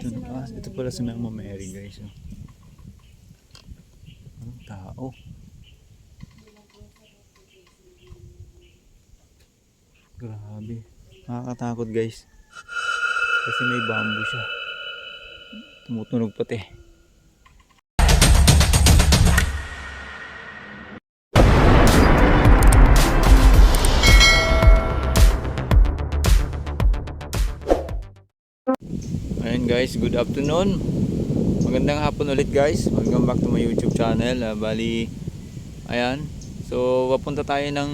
Ito pala si Mama Mary guys. Anong tao? Grabe. Nakakatakot guys. Kasi may bamboo siya. Tumutunog pati. Ayan guys, good afternoon. Magandang hapon ulit guys. Welcome back to my YouTube channel. Bali, ayan. So, papunta tayo ng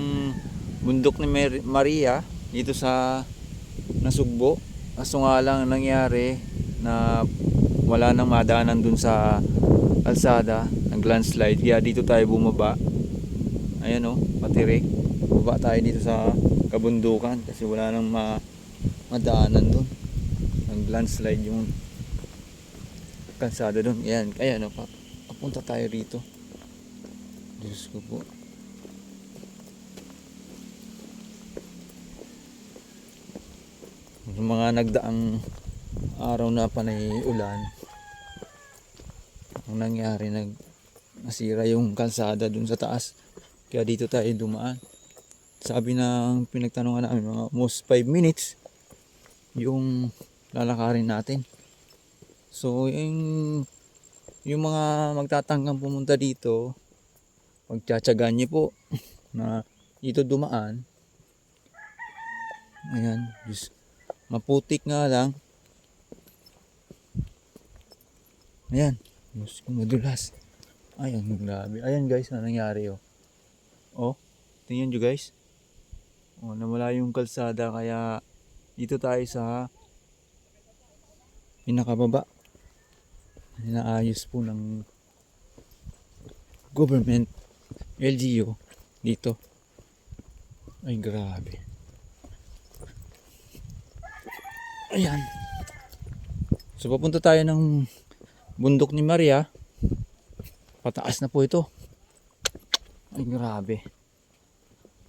bundok ni Maria dito sa Nasugbo. Kaso nga lang nangyari na wala nang madaanan dun sa kalsada, nag-landslide. Kaya dito tayo bumaba. Ayan o, patirik. Bumaba tayo dito sa kabundukan kasi wala nang madaanan dun. Nag-landslide yung kalsada dun. Ayan, kaya no, papunta tayo rito. Diyos ko po. Yung mga nagdaang araw na panay ulan, ang nangyari, nasira yung kalsada dun sa taas. Kaya dito tayo dumaan. Sabi ng pinagtanungan namin, mga almost 5 minutes yung lalakarin natin. So yung mga magtatangkang pumunta dito, magtsatsagaan niyo po na dito dumaan. Ayan, just maputik nga lang. Ayan, just madulas. Ayan, grabe. Ayan guys, na nangyari oh. Oh, tingnan nyo guys. Oh, nawala yung kalsada kaya dito tayo sa pinakababa. Inaayos po ng government LGU dito. Ay grabe. Ayan. So papunta tayo ng bundok ni Maria. Pataas na po ito. Ay grabe.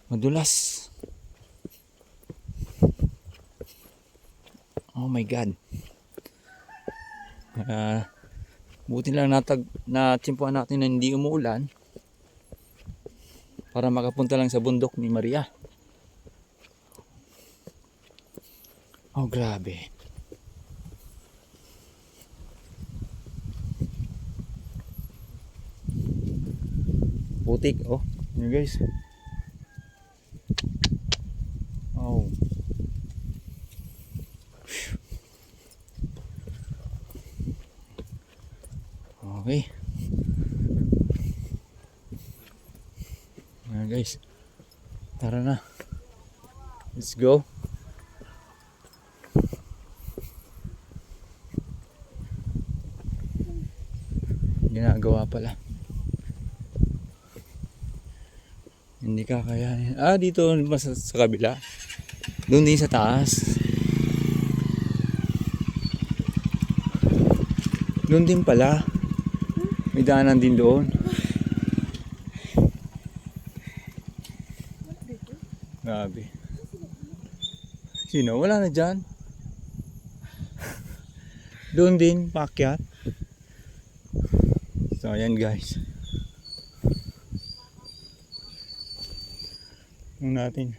Madulas. Oh my God. Buti lang natsimpuan natin na hindi umuulan para makapunta lang sa bundok ni Maria. Oh grabe. Putik oh. Yun guys. Oh. Okay. Ayan guys. Tara na. Let's go. Ginagawa pala. Hindi kakayanin. Dito sa kabila. Doon din sa taas. Doon din pala. May daanan din doon. Grabe. Sino? Wala na dyan. Doon din, paakyat. So, ayan guys. Yung natin.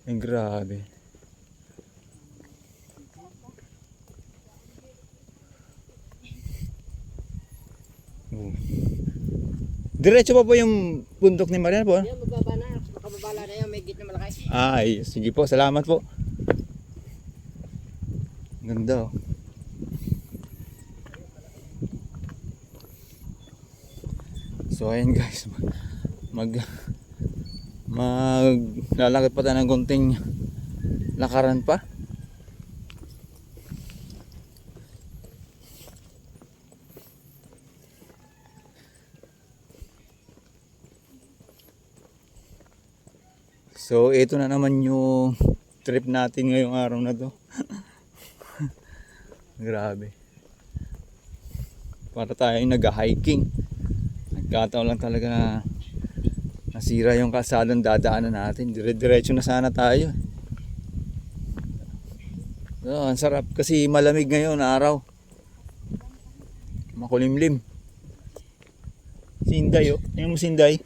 Ay, grabe. Diretso pa po yung bundok ni Marian po? Yan, mababa na. Makababala na yan. May gate na malaki. Ay, sige po. Salamat po. Ganda oh. So, ayan guys. Lalakad pa tayo ng konting lakaran pa. So ito na naman yung trip natin ngayong araw na to. Grabe. Para tayo nag-hiking. Nagkataon lang talaga na nasira yung kalsadang dadaanan natin. Dire-diretso na sana tayo. Oh, ang sarap kasi malamig ngayon na araw. Makulimlim. Si Inday oh. Tingnan mo si Inday.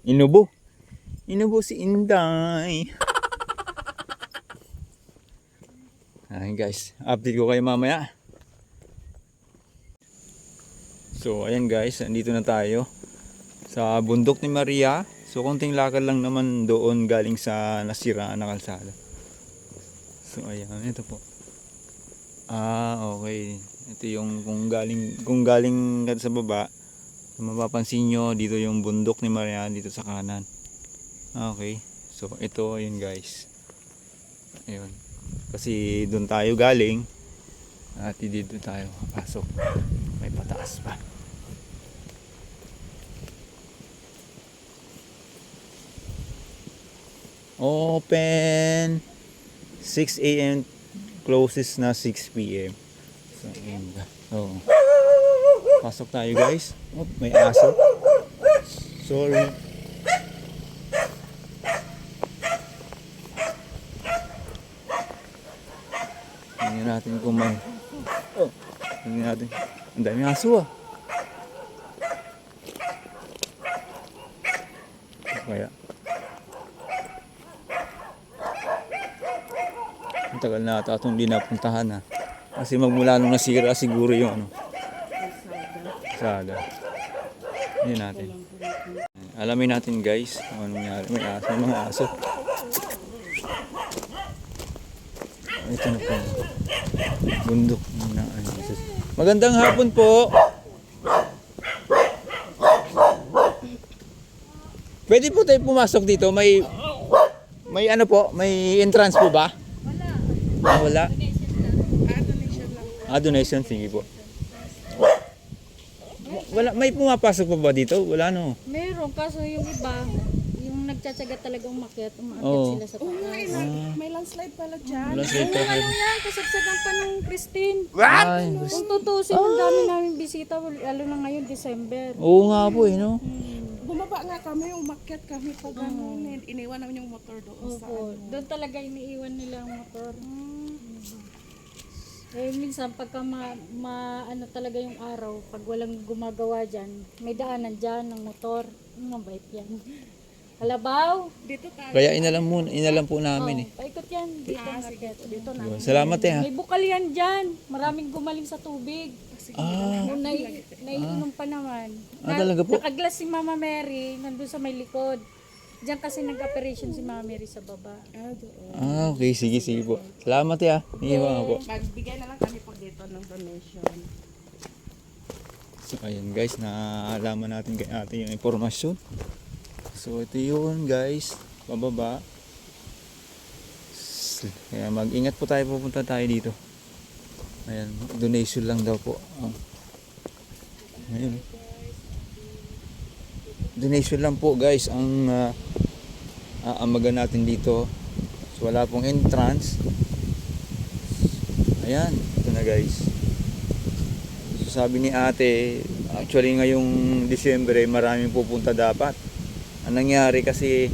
Inubo. Inubo si Inday. Ayun guys, update ko kayo mamaya. So ayan guys, andito na tayo sa bundok ni Maria. So konting lakad lang naman doon galing sa nasiraan na kalsada. So ayan, ito po. Okay. Ito yung kung galing ka sa baba, mapapansin nyo dito yung bundok ni Maria dito sa kanan. Okay. So ito ayun guys. Ayun. Kasi doon tayo galing at dito tayo papasok. May pataas pa. Open 6 AM, closes na 6 PM. So, ayun ba. Oo. Pasok tayo guys. Oh, may aso. Sorry. Tingnan natin kung may... Oh, tingnan natin. Ang dami aso ah. Kaya... Ang tagal na ata itong di napuntahan ha. Kasi magmula nung nasira siguro yung ano. Kalsada. Hindi natin. Alamin natin guys kung anong nangyari. May aso, may mga aso. Ito na po. Bundok na ano. Magandang hapon po. Pwede po tayo pumasok dito. May ano po, may entrance po ba? Wala. Donation, sige po. Wala, may pumapasok pa ba dito? Wala no. Meron, kaso yung iba, yung nagtsatsaga talagang umakyat Oo. sila sa taas. May landslide pala dyan. Wala sila Kung ano yan, kasagsagan pa ng Christine. Ay, Kung tutusin, ang dami namin bisita, lalo na ngayon, December. oo nga po eh no. Bumaba nga kami, umakyat kami pag ganun. Iniwan namin yung motor doon sa Opo, doon talaga iniiwan nila ang motor. Eh, minsan pagka ano talaga yung araw, pag walang gumagawa dyan, may daanan dyan ng motor. Mabait yan. Kalabaw? dito tayo. Kaya inalam po namin eh. Paikot yan. Dito market. Dito na. Yun, salamat eh ha. May bukal yan dyan. Maraming gumaling sa tubig. Ah, Nung naiinom pa naman. talaga po? Nakaglas si Mama Mary, nandun sa may likod. Diyan kasi nag-operation si Mama Mary sa baba. Doon. Okay, sige po. Salamat eh ha. Iiwan po. Magbigay na lang kami po dito ng donation. So ayan guys, naalaman natin kay ate yung impormasyon. So ito yun guys, pababa. Kaya mag-ingat po tayo, pupunta tayo dito. Ayan, donation lang daw po. Ayun. Donation lang po guys ang aamagan natin dito. So wala pong entrance. Ayan, ito na guys. So sabi ni ate, actually ngayong Disyembre maraming pupunta dapat. Ang nangyari kasi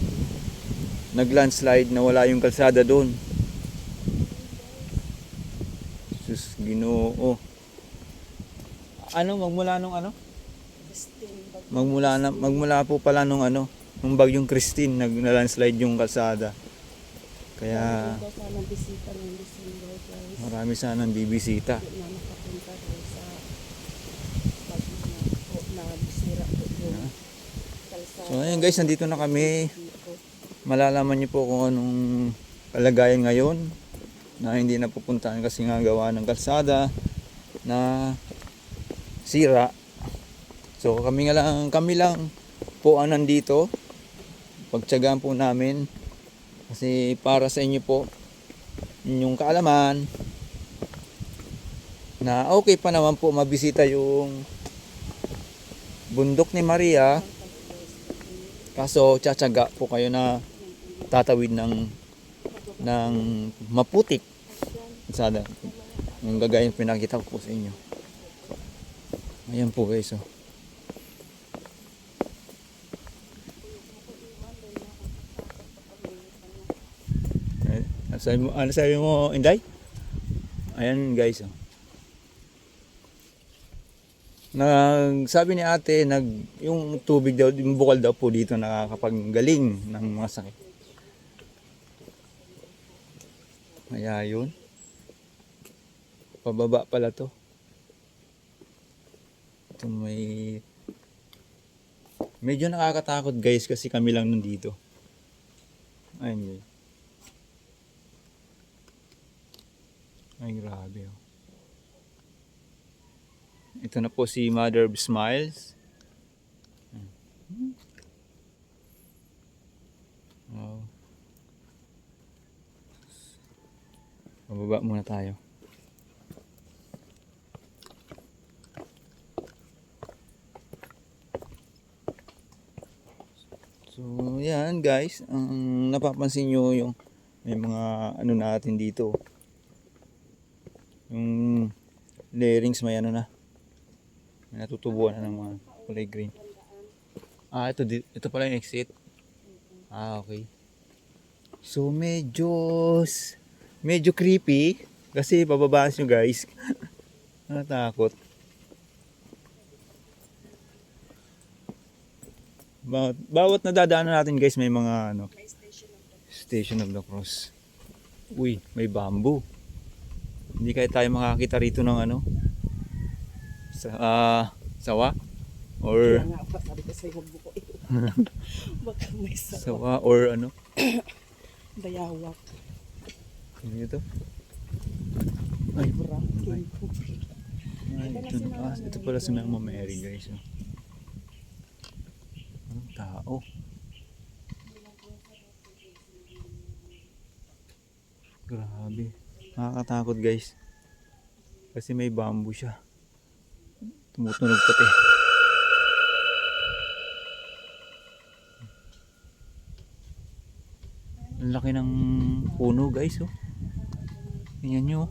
nag-landslide na wala yung kalsada doon. Sus, Ginoo. Ano magmula nung ano? Magmula po pala nung ano, nung bagyong Christine nag-landslide yung kalsada. Kaya Ito sana bisita ng December guys. marami sanang bibisita. Na nakapunta doon sa pag na bisira po yung kalsada. So ayun guys, nandito na kami. Malalaman niyo po kung anong kalagayan ngayon na hindi na pupuntahan kasi nga gawa ng kalsada na sira. So kami lang po ang nandito. Pagtiyagaan po namin kasi para sa inyo po inyong kaalaman na okay pa naman po mabisita yung bundok ni Maria. Kaso tsatsaga po kayo na tatawid ng maputik. Sada. Yung gagawin pinakita ko po sa inyo. Ayan po guys. Oh. Ano sabi mo, Inday? Ayan guys. Oh. Sabi ni ate, yung tubig daw, yung bukal daw po dito nakakapanggaling ng mga sakit. Kaya yun. Pababa pala to. Ito medyo nakakatakot guys kasi kami lang nandito. Ayun guys. Ay grabe oh. Ito na po si Mother of Smiles. Wow. Pababa muna tayo. So, yan guys. Ang napapansin nyo yung may mga ano natin dito. Yung layerings may ano na. May natutubuan na ng mga kulay green. Ah, ito pala yung exit. Ah, okay. So, medyo creepy. Kasi pababas nyo guys. Natakot. Bawat nadadaanan natin guys may mga ano, Station of the Cross. Uy, may bamboo. Hindi kaya tayo makakita rito ng ano sawa or Kaya nga pa, sabi ko sa'yo, huwag buko ito. Baka may sawa or ano bayawak. ano ito? Ay, Braking. ito pala si Mama Mary guys. Oh. Anong tao? Grabe. Nakakatakot guys. Kasi may bamboo siya. Tumutunog pati. Ang laki ng puno guys. Oh. Tingnan nyo.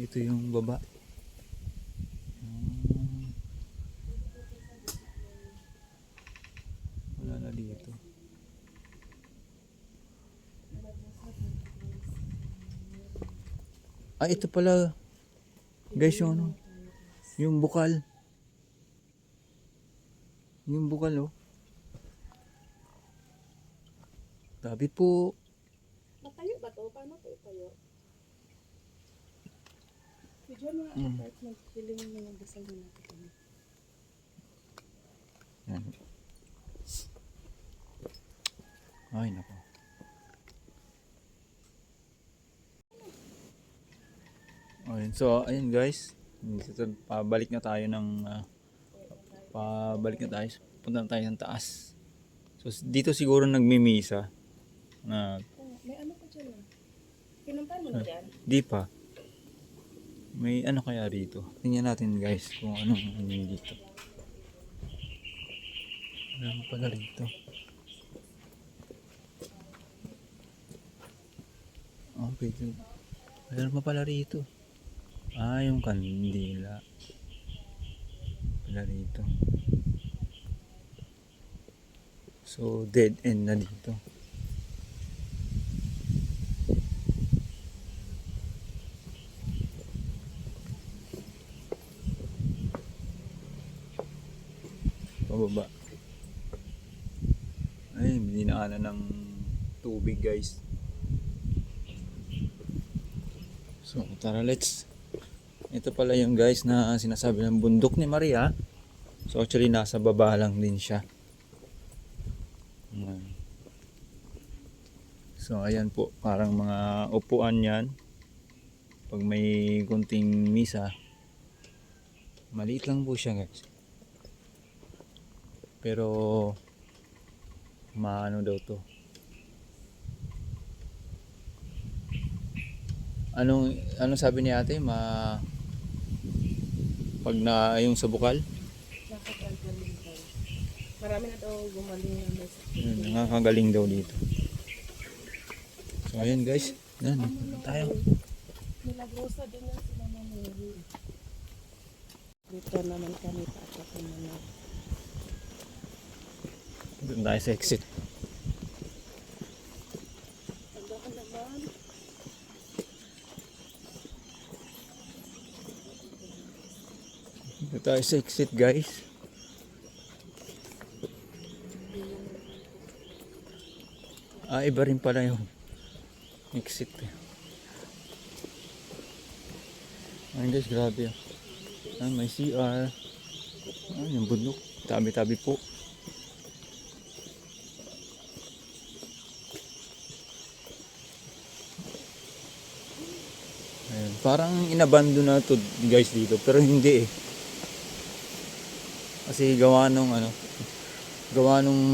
Ito yung baba. Wala na dito. Ah, ito pala. Guys, yung ano. Yung bukal. Yung bukal, oh. Tabi po. Matayo ba to? Paano tayo? Medyo mga kapart magpiling mo ng dasal na natin. Yan. Ay, nako. Ayun, so, ayun guys. Pabalik na tayo ng punta na tayo ng taas. So, dito siguro nagmimisa na May ano pa dyan ah. Pinuntahan mo na dyan? di pa. May ano kaya rito? Tingnan natin guys kung anong ano dito. Ano pala rito? Oh, pwede. Meron pa pala rito. Ah, yung kandila. Pala rito. So, dead end na dito. Pababa. Ay, dinaanan ng tubig guys. So, tara let's. Ito pala yung guys na sinasabi ng bundok ni Maria. So, actually nasa baba lang din siya. Ayan. So, ayan po. Parang mga upuan yan. Pag may kunting misa. Maliit lang po siya guys. Pero maano daw to. Anong sabi ni ate? Pag na yung sa bukal? Nakakagaling daw. Marami na daw gumaling na may sakit. Yun, nakakagaling daw dito. So ayan guys. Yan, tayo. Milagrosa din yan si Mama Mary. Dito naman kami patok ng mga Doon tayo sa exit. Tandaan naman. Doon tayo sa exit guys. Iba rin pala yung exit. Ayun guys, grabe ah. May CR. Yung bundok. Tabi-tabi po. Ayun. Parang inabandon na to guys dito. Pero hindi eh. Kasi gawa nung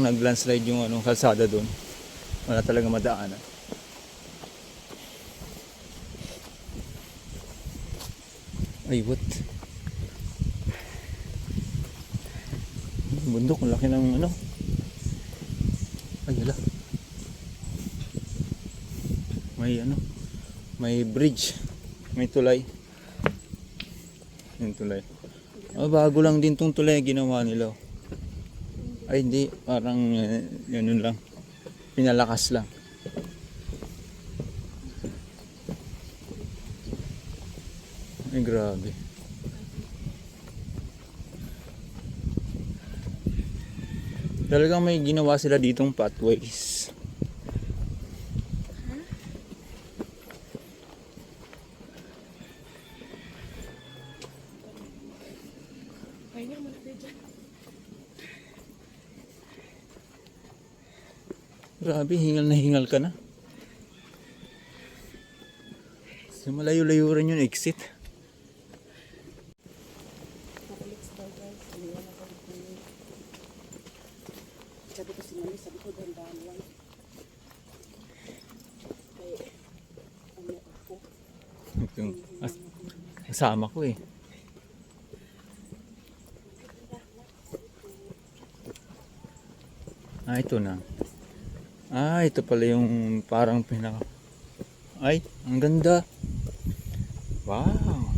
nag-landslide yung kalsada doon. Wala talaga madaanan. Ay, what? Bundok, ang laki ng Ay, wala. May bridge. May tulay. Yung tulay. Bago lang din tong tulay ginawa nila. Ay, hindi. Parang yun lang. Pinalakas lang. Ay, grabe. Talagang may ginawa sila ditong pathways. Kaya mo na dyan. Grabe, hingal na hingal ka na. So, malayo-layo rin yung exit. Sabi ko si Mami, sabi ko dandaan lang. Ay, ano ako? Itong kasama ko eh. Ito na. Ito pala yung parang pinaka... Ay, ang ganda. Wow.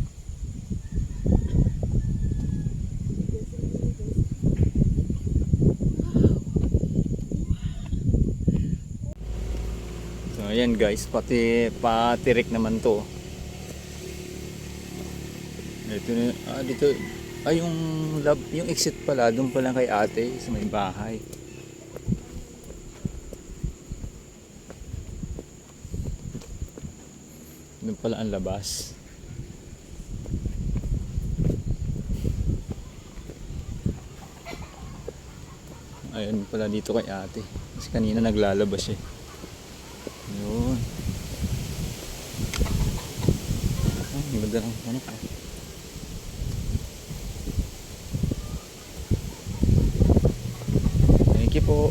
So, ayan guys, patirik naman to. Ito na, dito, yung exit pala, doon pala kay ate sa may bahay. Doon pala ang labas. Ayun pala dito kay ate. Kasi kanina naglalabas siya. Yun. Ang ganda ng pa. Thank you po.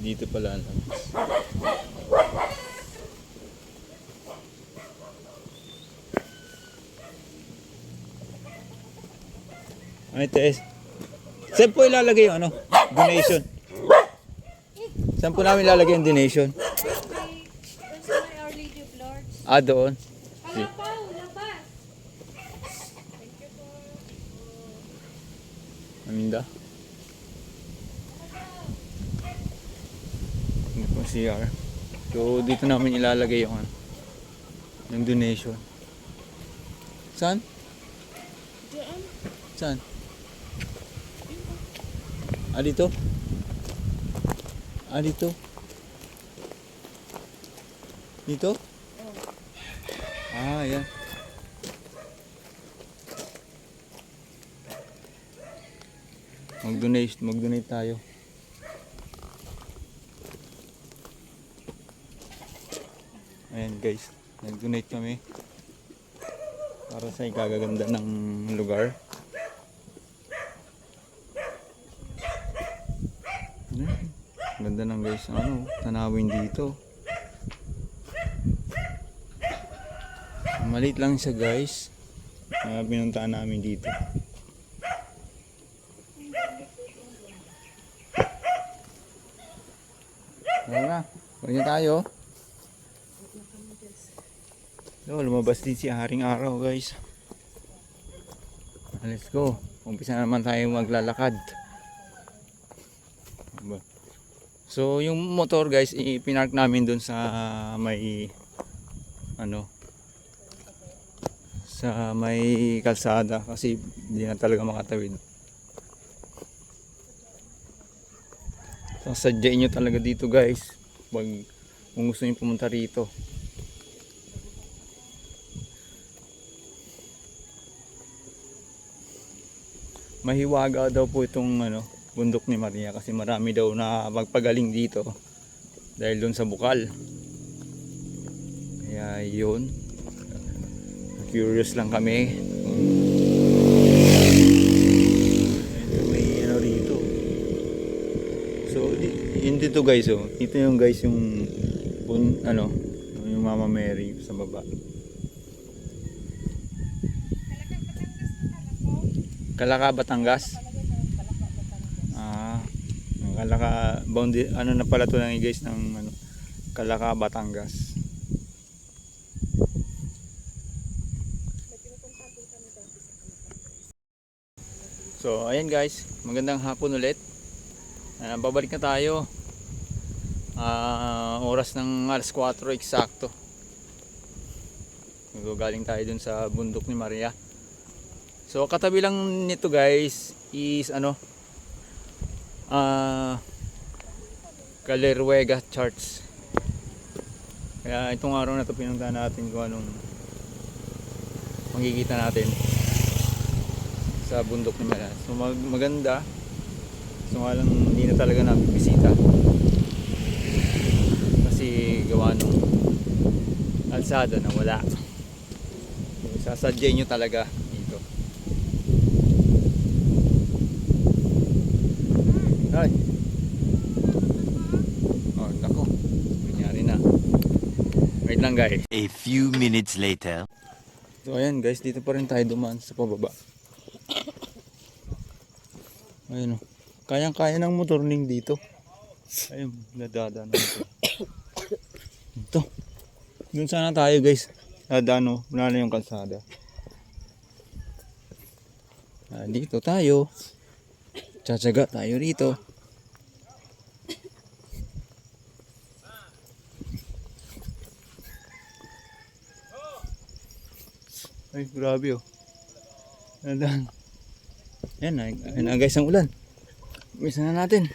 Dito pala ang labas. Tess. Saan po ilalagay yung donation? Saan po namin ilalagay yung donation? That's my Our Lady of Lords. Doon. Kalabaw, labas. Aminda. Ano po CR. So dito namin ilalagay yung donation. Saan? Diyan. Saan? Dito? Dito? Dito? Yan. Mag-donate tayo. Ayan guys, nag-donate kami para sa ikagaganda ng lugar. Ganda ng guys, tanawin dito. Maliit lang siya guys. Pinuntaan namin dito. Tara na, huwag niya tayo. So, lumabas din si Haring Araw guys. Let's go. Umpisa naman tayo maglalakad. So yung motor guys, ipinark namin dun sa may sa may kalsada kasi hindi na talaga makatawid. So sadyain nyo talaga dito guys kung gusto nyo pumunta rito. Mahiwaga daw po itong bundok ni Maria kasi marami daw na magpagaling dito dahil doon sa bukal. Kaya yun, curious lang kami. May rito. So yun dito guys, ito yung guys yung yung Mama Mary sa baba. Kalaka, Batangas. Kalaka boundary na pala to ng guys ng Kalaka, Batangas. So ayan guys, magandang hapon ulit. Babalik na tayo. Oras ng alas 4 eksakto. Galing tayo dun sa bundok ni Maria. So katabi lang nito guys is Calerwega Church. Kaya itong araw na to pinuntahan natin kung anong makikita natin sa bundok ni Maria. So maganda. So nga lang hindi na talaga nabibisita kasi gawa nung alsada na wala. So, sasadya nyo talaga dito. Ay. Oh, nako. Nangyari na. Wait lang guys. A few minutes later. So ayan guys, dito pa rin tayo dumaan sa pababa. Ayun kayang-kaya ng motor ning dito. Ayun, nadadaan ito. Ito. Doon sana tayo guys. Nadaan wala na yung kalsada. Dito tayo. Tsatsaga tayo rito. Ay, grabe Nadaan. Ayan na guys ang ulan. Misa na natin.